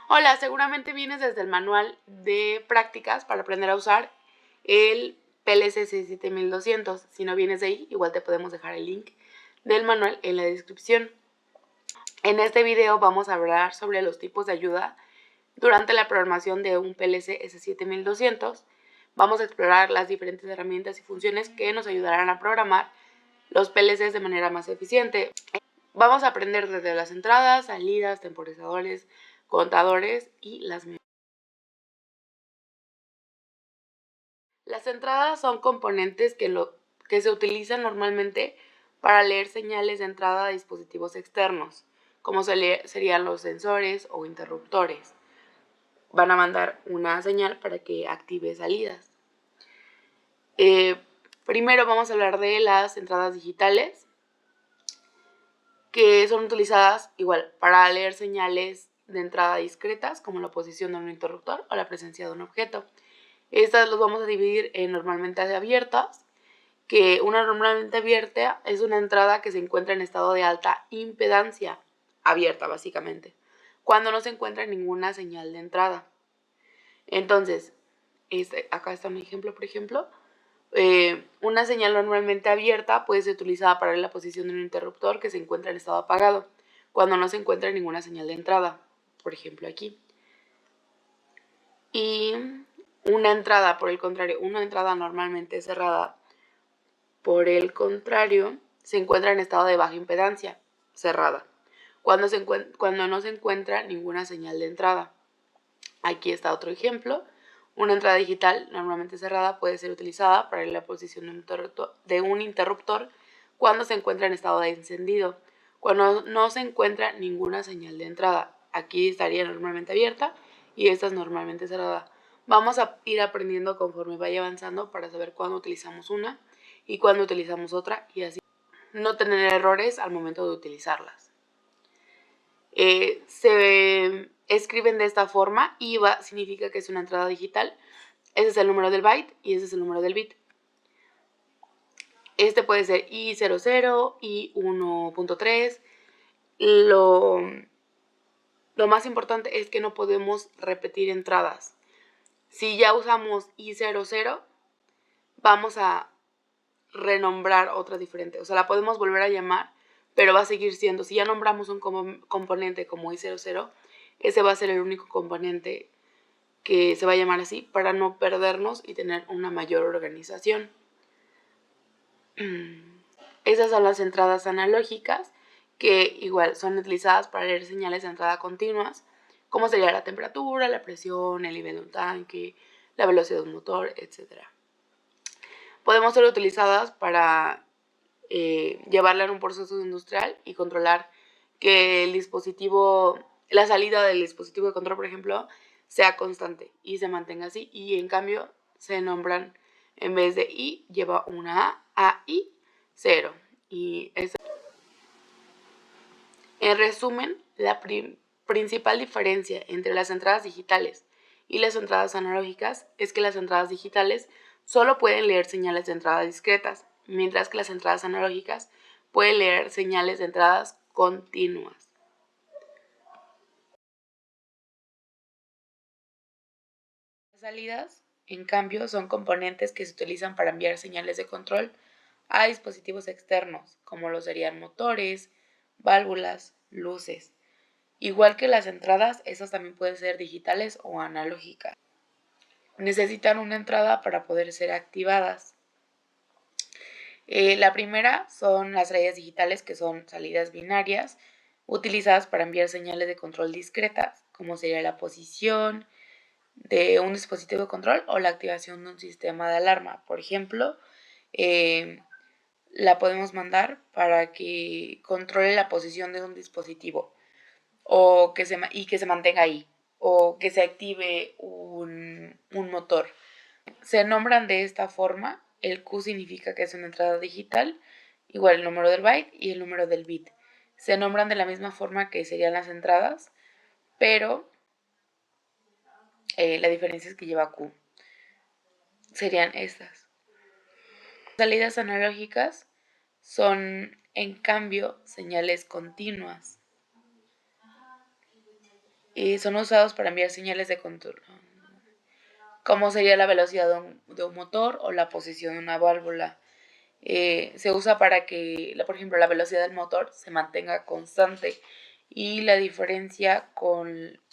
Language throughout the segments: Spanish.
Hola, seguramente vienes desde el manual de prácticas para aprender a usar el PLC 7200. Si no vienes de ahí, igual te podemos dejar el link del manual en la descripción. En este video vamos a hablar sobre los tipos de ayuda durante la programación de un PLC S7200. Vamos a explorar las diferentes herramientas y funciones que nos ayudarán a programar los PLCs de manera más eficiente. Vamos a aprender desde las entradas, salidas, temporizadores, contadores y las memorias. Las entradas son componentes que se utilizan normalmente para leer señales de entrada a dispositivos externos, como serían los sensores o interruptores. Van a mandar una señal para que active salidas. Primero vamos a hablar de las entradas digitales, que son utilizadas igual para leer señales de entrada discretas, como la posición de un interruptor o la presencia de un objeto. Estas los vamos a dividir en normalmente abiertas, que una normalmente abierta es una entrada que se encuentra en estado de alta impedancia, abierta básicamente, cuando no se encuentra ninguna señal de entrada. Entonces, acá está un ejemplo, por ejemplo. Una señal normalmente abierta puede ser utilizada para ver la posición de un interruptor que se encuentra en estado apagado, cuando no se encuentra ninguna señal de entrada, por ejemplo aquí. Y una entrada, por el contrario, una entrada normalmente cerrada, por el contrario, se encuentra en estado de baja impedancia, cerrada, cuando no se encuentra ninguna señal de entrada. Aquí está otro ejemplo. Una entrada digital normalmente cerrada puede ser utilizada para la posición de un interruptor cuando se encuentra en estado de encendido, cuando no se encuentra ninguna señal de entrada. Aquí estaría normalmente abierta y esta es normalmente cerrada. Vamos a ir aprendiendo conforme vaya avanzando para saber cuándo utilizamos una y cuándo utilizamos otra y así no tener errores al momento de utilizarlas. Se escriben de esta forma. IVA significa que es una entrada digital. Ese es el número del byte y ese es el número del bit. Este puede ser I00, I1.3. Lo más importante es que no podemos repetir entradas. Si ya usamos I00, vamos a renombrar otra diferente. O sea, la podemos volver a llamar, pero va a seguir siendo, si ya nombramos un componente como I00, ese va a ser el único componente que se va a llamar así para no perdernos y tener una mayor organización. Esas son las entradas analógicas, que igual son utilizadas para leer señales de entrada continuas, como sería la temperatura, la presión, el nivel de un tanque, la velocidad de un motor, etc. Podemos ser utilizadas para llevarla en un proceso industrial y controlar que el dispositivo, la salida del dispositivo de control, por ejemplo, sea constante y se mantenga así. Y en cambio se nombran, en vez de I, lleva una A, I, 0. Y en resumen, la principal diferencia entre las entradas digitales y las entradas analógicas es que las entradas digitales solo pueden leer señales de entrada discretas, mientras que las entradas analógicas pueden leer señales de entradas continuas. Las salidas, en cambio, son componentes que se utilizan para enviar señales de control a dispositivos externos, como lo serían motores, válvulas, luces. Igual que las entradas, esas también pueden ser digitales o analógicas. Necesitan una entrada para poder ser activadas. La primera son las salidas digitales, que son salidas binarias, utilizadas para enviar señales de control discretas, como sería la posición de un dispositivo de control o la activación de un sistema de alarma. Por ejemplo, la podemos mandar para que controle la posición de un dispositivo o que se mantenga ahí, o que se active un motor. Se nombran de esta forma. El Q significa que es una entrada digital, igual el número del byte y el número del bit. Se nombran de la misma forma que serían las entradas, pero la diferencia es que lleva Q. Serían estas. Las salidas analógicas son, en cambio, señales continuas. son usados para enviar señales de control, como sería la velocidad de un motor o la posición de una válvula. Se usa para que, por ejemplo, la velocidad del motor se mantenga constante, y la diferencia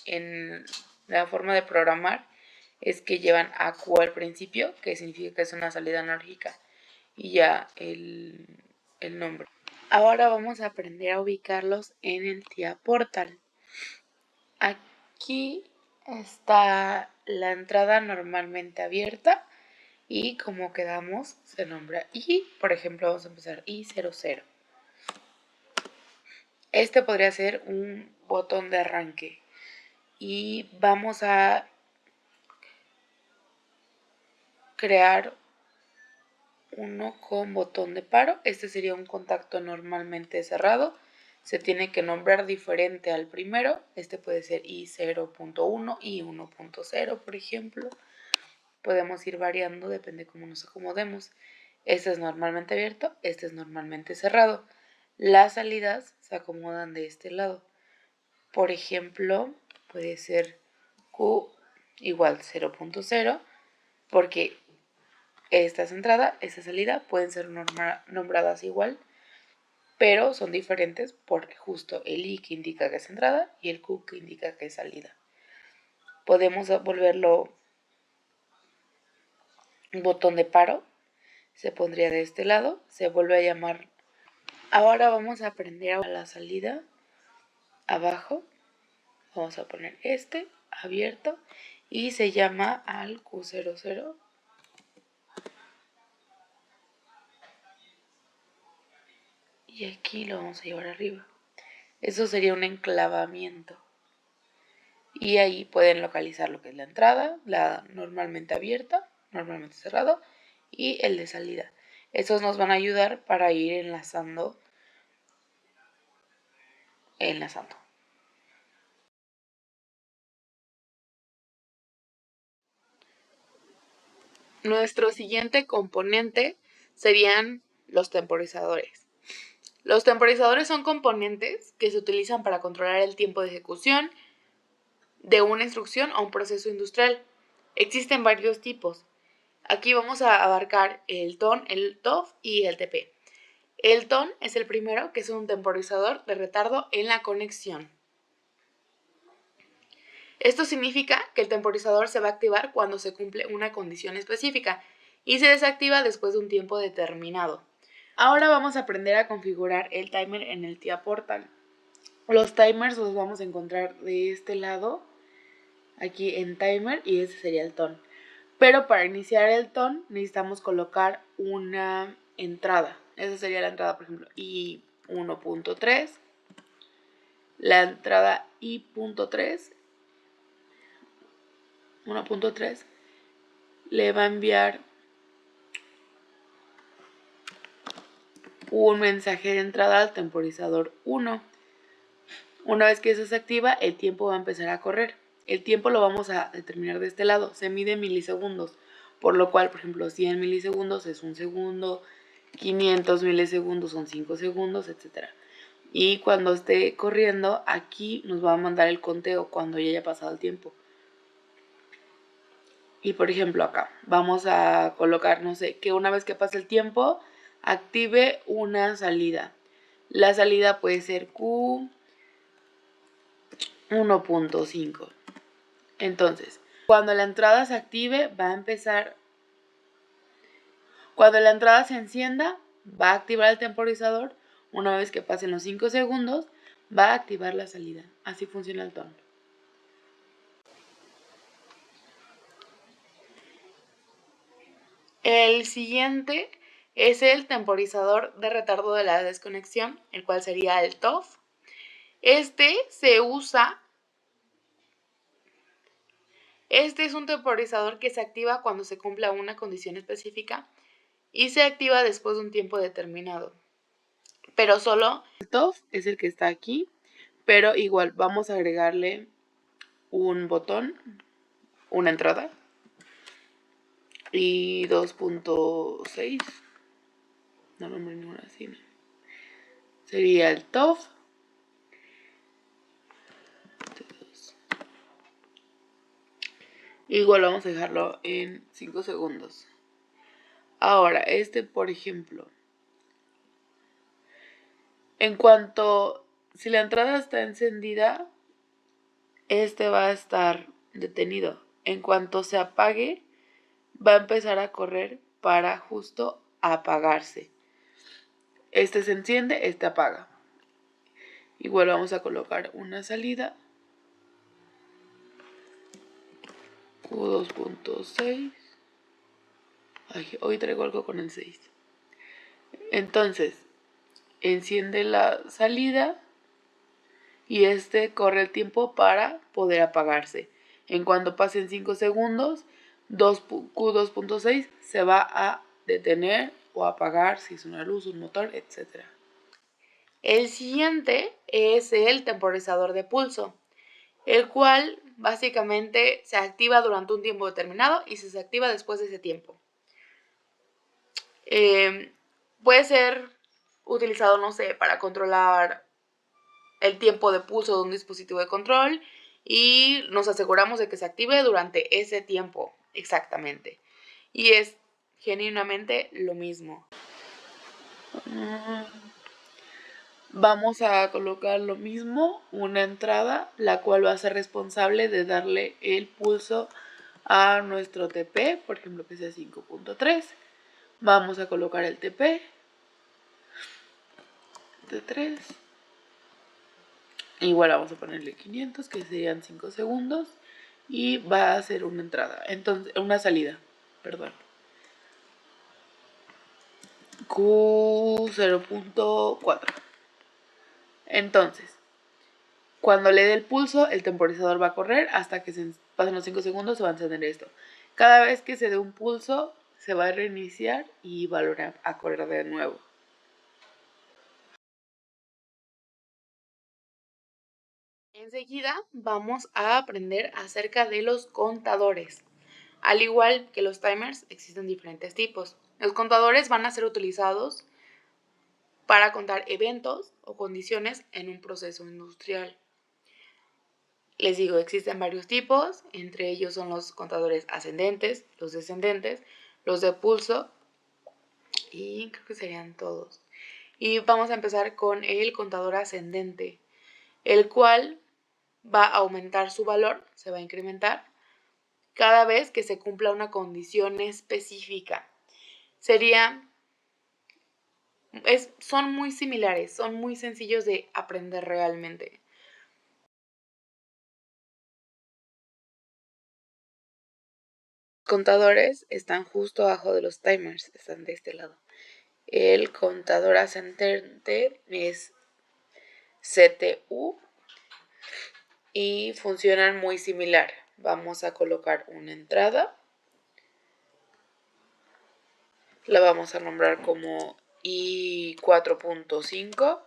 en la forma de programar es que llevan AQ al principio, que significa que es una salida analógica, y ya el nombre. Ahora vamos a aprender a ubicarlos en el TIA Portal. Aquí está la entrada normalmente abierta, y como quedamos se nombra I. Por ejemplo, vamos a empezar I00. Este podría ser un botón de arranque, y vamos a crear uno con botón de paro. Este sería un contacto normalmente cerrado. Se tiene que nombrar diferente al primero. Este puede ser I0.1, I1.0, por ejemplo. Podemos ir variando, depende de cómo nos acomodemos. Este es normalmente abierto, este es normalmente cerrado. Las salidas se acomodan de este lado. Por ejemplo, puede ser Q igual 0.0, porque esta es entrada, esta salida pueden ser nombradas igual, pero son diferentes porque justo el I que indica que es entrada y el Q que indica que es salida. Podemos volverlo un botón de paro, se pondría de este lado, se vuelve a llamar. Ahora vamos a aprender a la salida abajo. Vamos a poner este abierto y se llama al Q00. Y aquí lo vamos a llevar arriba. Eso sería un enclavamiento. Y ahí pueden localizar lo que es la entrada, la normalmente abierta, normalmente cerrado, y el de salida. Esos nos van a ayudar para ir enlazando. Nuestro siguiente componente serían los temporizadores. Los temporizadores son componentes que se utilizan para controlar el tiempo de ejecución de una instrucción o un proceso industrial. Existen varios tipos. Aquí vamos a abarcar el TON, el TOF y el TP. El TON es el primero, que es un temporizador de retardo en la conexión. Esto significa que el temporizador se va a activar cuando se cumple una condición específica y se desactiva después de un tiempo determinado. Ahora vamos a aprender a configurar el timer en el TIA Portal. Los timers los vamos a encontrar de este lado, aquí en timer, y ese sería el TON. Pero para iniciar el TON necesitamos colocar una entrada. Esa sería la entrada, por ejemplo, I1.3. La entrada I.3, 1.3, le va a enviar un mensaje de entrada al temporizador 1. Una vez que eso se activa, el tiempo va a empezar a correr. El tiempo lo vamos a determinar de este lado. Se mide en milisegundos, por lo cual, por ejemplo, 100 milisegundos es un segundo, 500 milisegundos son 5 segundos, etc. Y cuando esté corriendo, aquí nos va a mandar el conteo cuando ya haya pasado el tiempo. Y por ejemplo acá, vamos a colocar, no sé, que una vez que pase el tiempo, active una salida. La salida puede ser Q 1.5. Entonces, cuando la entrada se active, va a empezar. Cuando la entrada se encienda, va a activar el temporizador. Una vez que pasen los 5 segundos, va a activar la salida. Así funciona el TON. El siguiente es el temporizador de retardo de la desconexión, el cual sería el TOF. Este es un temporizador que se activa cuando se cumpla una condición específica y se activa después de un tiempo determinado. Pero solo el TOF es el que está aquí, pero igual vamos a agregarle un botón, una entrada, y 2.6. No nombré ninguna así, ¿no? Sería el TOF. Igual vamos a dejarlo en 5 segundos. Ahora, por ejemplo, en cuanto, si la entrada está encendida, va a estar detenido. En cuanto se apague, va a empezar a correr para justo apagarse. Se enciende, apaga. Igual vamos a colocar una salida. Q2.6. Ay, hoy traigo algo con el 6. Entonces, enciende la salida y corre el tiempo para poder apagarse. En cuanto pasen 5 segundos, Q2.6 se va a detener o apagar si es una luz, un motor, etc. El siguiente es el temporizador de pulso, el cual básicamente se activa durante un tiempo determinado y se desactiva después de ese tiempo. Puede ser utilizado, no sé, para controlar el tiempo de pulso de un dispositivo de control y nos aseguramos de que se active durante ese tiempo exactamente. Y es genuinamente lo mismo. Vamos a colocar lo mismo, una entrada, la cual va a ser responsable de darle el pulso a nuestro TP, por ejemplo que sea 5.3. Vamos a colocar el TP de 3. Igual vamos a ponerle 500, que serían 5 segundos. Y va a ser una entrada, entonces, una salida, perdón. Q0.4. Entonces, cuando le dé el pulso, el temporizador va a correr hasta que se pasen los 5 segundos, se va a encender esto. Cada vez que se dé un pulso, se va a reiniciar y va a correr de nuevo. Enseguida vamos a aprender acerca de los contadores. Al igual que los timers, existen diferentes tipos. Los contadores van a ser utilizados para contar eventos o condiciones en un proceso industrial. Les digo, existen varios tipos, entre ellos son los contadores ascendentes, los descendentes, los de pulso y creo que serían todos. Y vamos a empezar con el contador ascendente, el cual va a aumentar su valor, se va a incrementar cada vez que se cumpla una condición específica. Son muy similares, son muy sencillos de aprender realmente. Los contadores están justo abajo de los timers, están de este lado. El contador ascendente es CTU y funcionan muy similar. Vamos a colocar una entrada. La vamos a nombrar como I4.5.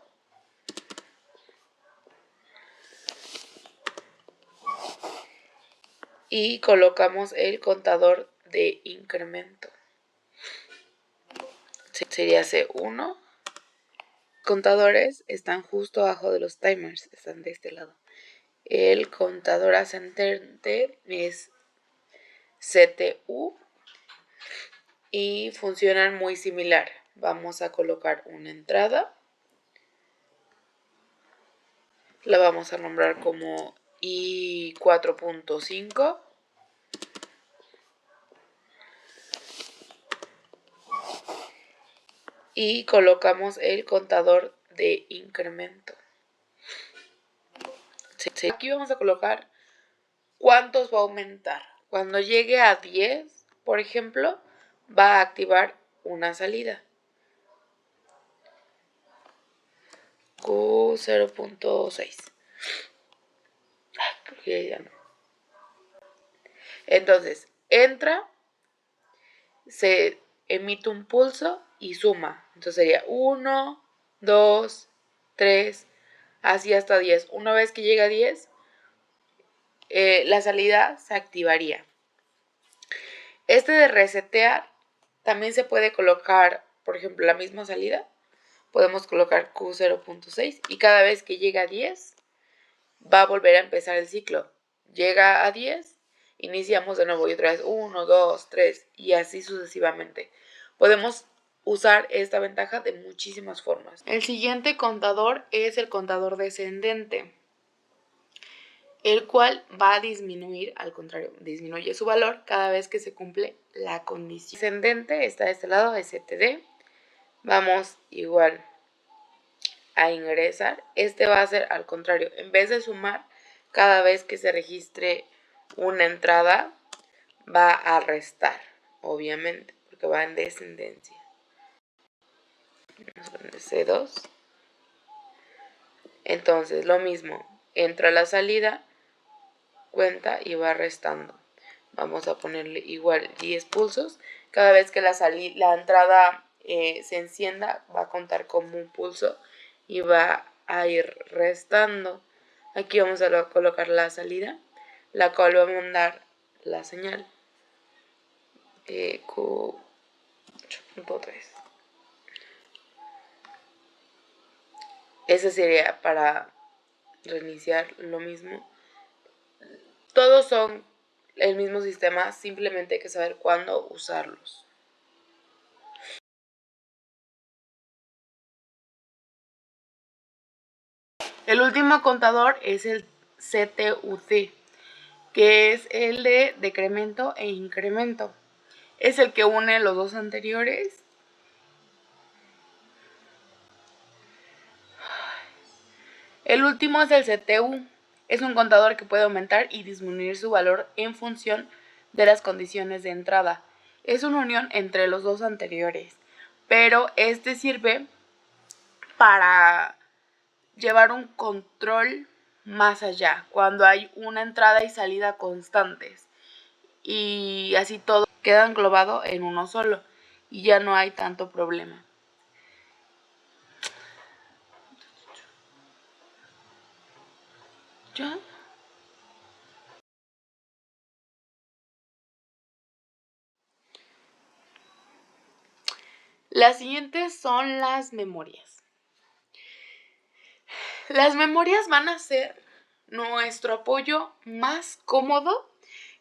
Y colocamos el contador de incremento. Sería C1. Contadores están justo abajo de los timers, están de este lado. El contador ascendente es CTU y funcionan muy similar. Vamos a colocar una entrada. La vamos a nombrar como I4.5. Y colocamos el contador de incremento. Aquí vamos a colocar cuántos va a aumentar. Cuando llegue a 10, por ejemplo, va a activar una salida. Q0.6. Creo que ya no. Entonces, entra, se emite un pulso y suma. Entonces sería 1, 2, 3, así hasta 10. Una vez que llega a 10, la salida se activaría. De resetear también se puede colocar, por ejemplo, la misma salida. Podemos colocar Q0.6 y cada vez que llega a 10 va a volver a empezar el ciclo. Llega a 10 iniciamos de nuevo y otra vez 1, 2, 3 y así sucesivamente. Podemos usar esta ventaja de muchísimas formas. El siguiente contador es el contador descendente, el cual va a disminuir, al contrario, disminuye su valor cada vez que se cumple la condición. Descendente está de este lado, STD. Vamos igual a ingresar. Este va a ser al contrario, en vez de sumar cada vez que se registre una entrada, va a restar, obviamente, porque va en descendencia. C2. Entonces, lo mismo, entra la salida, cuenta y va restando. Vamos a ponerle igual 10 pulsos. Cada vez que la entrada se encienda, va a contar como un pulso y va a ir restando. Aquí vamos a colocar la salida, la cual va a mandar la señal Q8.3. Ese sería para reiniciar lo mismo. Todos son el mismo sistema, simplemente hay que saber cuándo usarlos. El último contador es el CTUT, que es el de decremento e incremento. Es el que une los dos anteriores. El último es el CTU. Es un contador que puede aumentar y disminuir su valor en función de las condiciones de entrada. Es una unión entre los dos anteriores, pero este sirve para llevar un control más allá, cuando hay una entrada y salida constantes. Y así todo queda englobado en uno solo y ya no hay tanto problema. ¿Ya? Las siguientes son las memorias. Las memorias van a ser nuestro apoyo más cómodo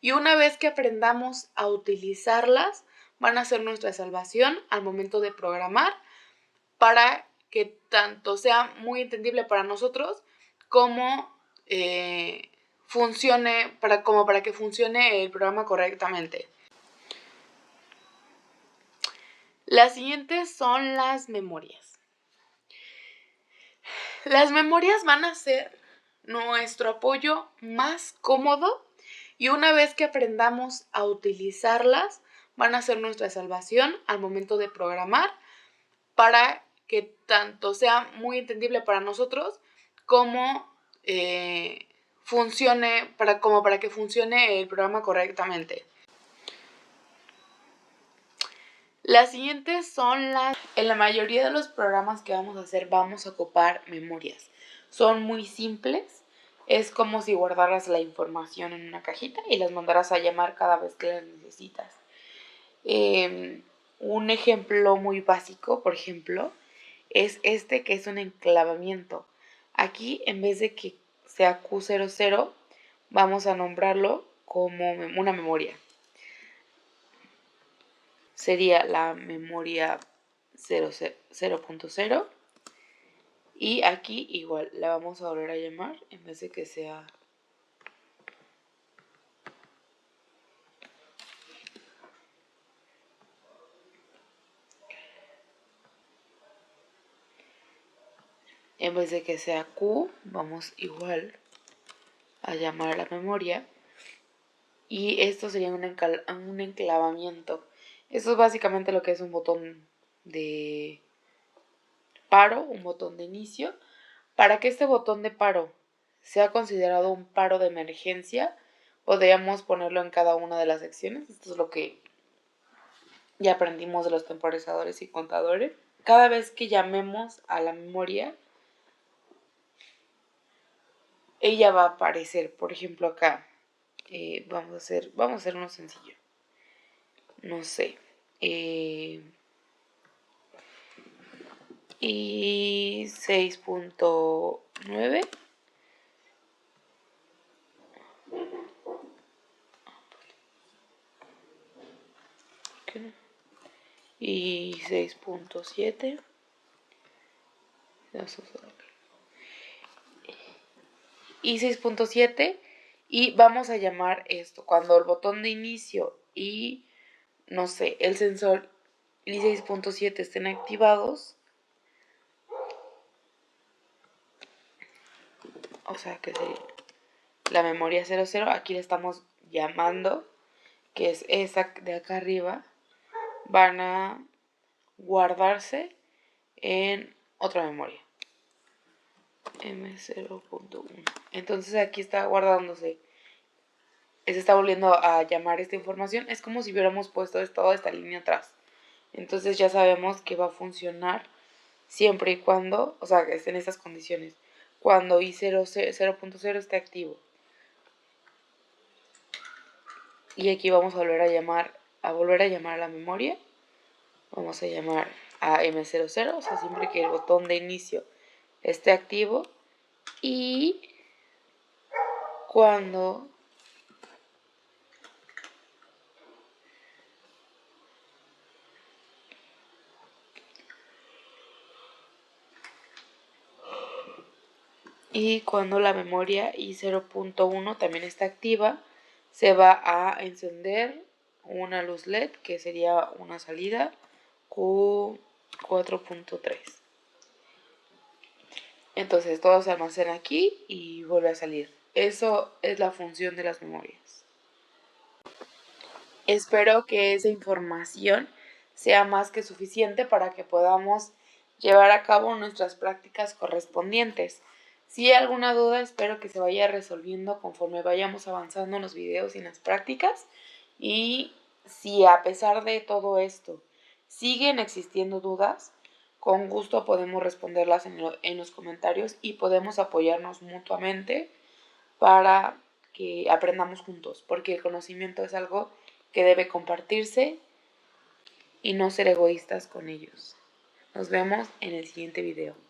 y una vez que aprendamos a utilizarlas, van a ser nuestra salvación al momento de programar para que tanto sea muy entendible para nosotros como funcione, para que funcione el programa correctamente. Las siguientes son las memorias. Las memorias van a ser nuestro apoyo más cómodo y una vez que aprendamos a utilizarlas, van a ser nuestra salvación al momento de programar para que tanto sea muy entendible para nosotros como funcione, para que funcione el programa correctamente. Las siguientes son las... En la mayoría de los programas que vamos a hacer vamos a ocupar memorias. Son muy simples. Es como si guardaras la información en una cajita y las mandaras a llamar cada vez que las necesitas. Un ejemplo muy básico, por ejemplo, es este que es un enclavamiento. Aquí, en vez de que sea Q00, vamos a nombrarlo como una memoria. Sería la memoria 0.0 y aquí igual la vamos a volver a llamar en vez de que sea Q, vamos igual a llamar a la memoria y esto sería un enclavamiento. Esto es básicamente lo que es un botón de paro, un botón de inicio. Para que este botón de paro sea considerado un paro de emergencia, podríamos ponerlo en cada una de las secciones. Esto es lo que ya aprendimos de los temporizadores y contadores. Cada vez que llamemos a la memoria, ella va a aparecer. Por ejemplo, acá vamos a hacer uno sencillo. No sé. Y 6.9 21 y 6.7 y 6.7 y vamos a llamar esto cuando el botón de inicio y no sé, el sensor y 6.7 estén activados, o sea que sería la memoria 00, aquí le estamos llamando, que es esa de acá arriba, van a guardarse en otra memoria, M0.1. Entonces aquí está guardándose, se está volviendo a llamar esta información, es como si hubiéramos puesto toda esta línea atrás. Entonces ya sabemos que va a funcionar siempre y cuando, o sea, que esté en estas condiciones, cuando i0.0 esté activo. Y aquí vamos a volver a llamar a la memoria. Vamos a llamar a M00, o sea, siempre que el botón de inicio esté activo. Y cuando la memoria i0.1 también está activa, se va a encender una luz LED que sería una salida Q4.3. Entonces todo se almacena aquí y vuelve a salir. Eso es la función de las memorias. Espero que esa información sea más que suficiente para que podamos llevar a cabo nuestras prácticas correspondientes. Si hay alguna duda, espero que se vaya resolviendo conforme vayamos avanzando en los videos y en las prácticas. Y si a pesar de todo esto siguen existiendo dudas, con gusto podemos responderlas en los comentarios y podemos apoyarnos mutuamente para que aprendamos juntos, porque el conocimiento es algo que debe compartirse y no ser egoístas con ellos. Nos vemos en el siguiente video.